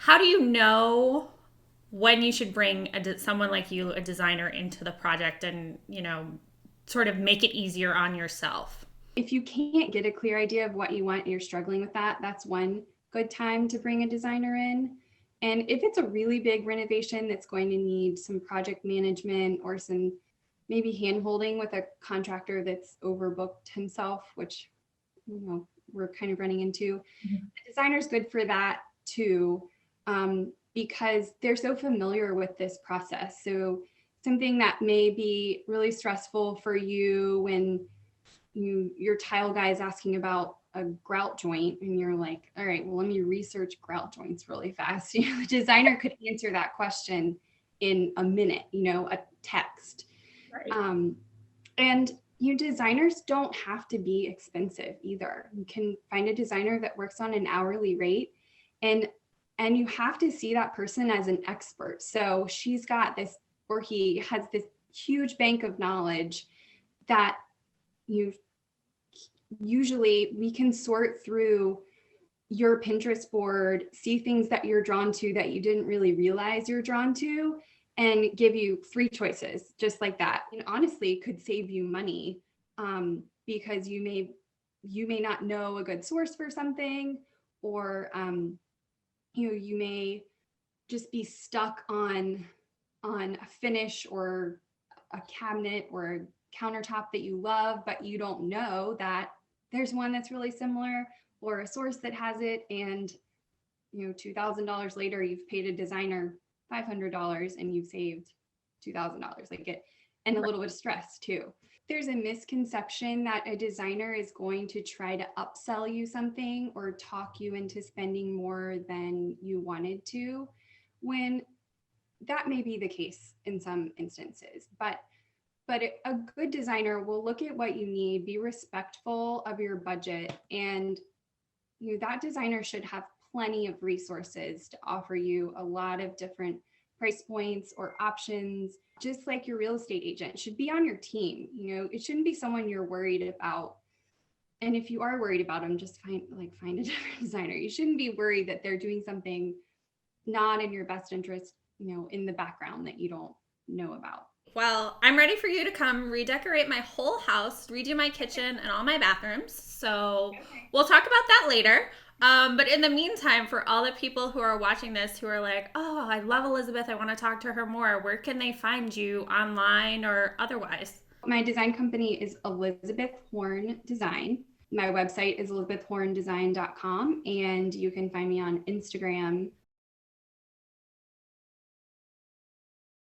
How do you know when you should bring someone like you, a designer, into the project and, sort of make it easier on yourself? If you can't get a clear idea of what you want, you're struggling with that, that's one good time to bring a designer in. And if it's a really big renovation that's going to need some project management or some maybe hand holding with a contractor that's overbooked himself, which we're kind of running into, the designer's good for that too, because they're so familiar with this process. So something that may be really stressful for you when your tile guy is asking about a grout joint and you're like, all right, well, let me research grout joints really fast. The designer could answer that question in a minute, a text. Right. um, and designers don't have to be expensive either. You can find a designer that works on an hourly rate, and you have to see that person as an expert. So she's got this, or he has this huge bank of knowledge that you usually we can sort through your Pinterest board, see things that you're drawn to that you didn't really realize you're drawn to, and give you three choices just like that. And honestly, could save you money, because you may not know a good source for something, or you may just be stuck on a finish or a cabinet or a countertop that you love, but you don't know that there's one that's really similar or a source that has it. And $2,000 later, you've paid a designer $500 and you've saved $2,000. Like it, and a little bit of stress too. There's a misconception that a designer is going to try to upsell you something or talk you into spending more than you wanted to, when that may be the case in some instances. But a good designer will look at what you need, be respectful of your budget, and that designer should have plenty of resources to offer you a lot of different price points or options. Just like your real estate agent should be on your team. It shouldn't be someone you're worried about. And if you are worried about them, just find a different designer. You shouldn't be worried that they're doing something not in your best interest, in the background that you don't know about. Well, I'm ready for you to come redecorate my whole house, redo my kitchen and all my bathrooms. So Okay. we'll talk about that later. But in the meantime, for all the people who are watching this who are like, oh, I love Elizabeth, I want to talk to her more, where can they find you online or otherwise? My design company is Elizabeth Horne Design. My website is elizabethhornedesign.com, and you can find me on Instagram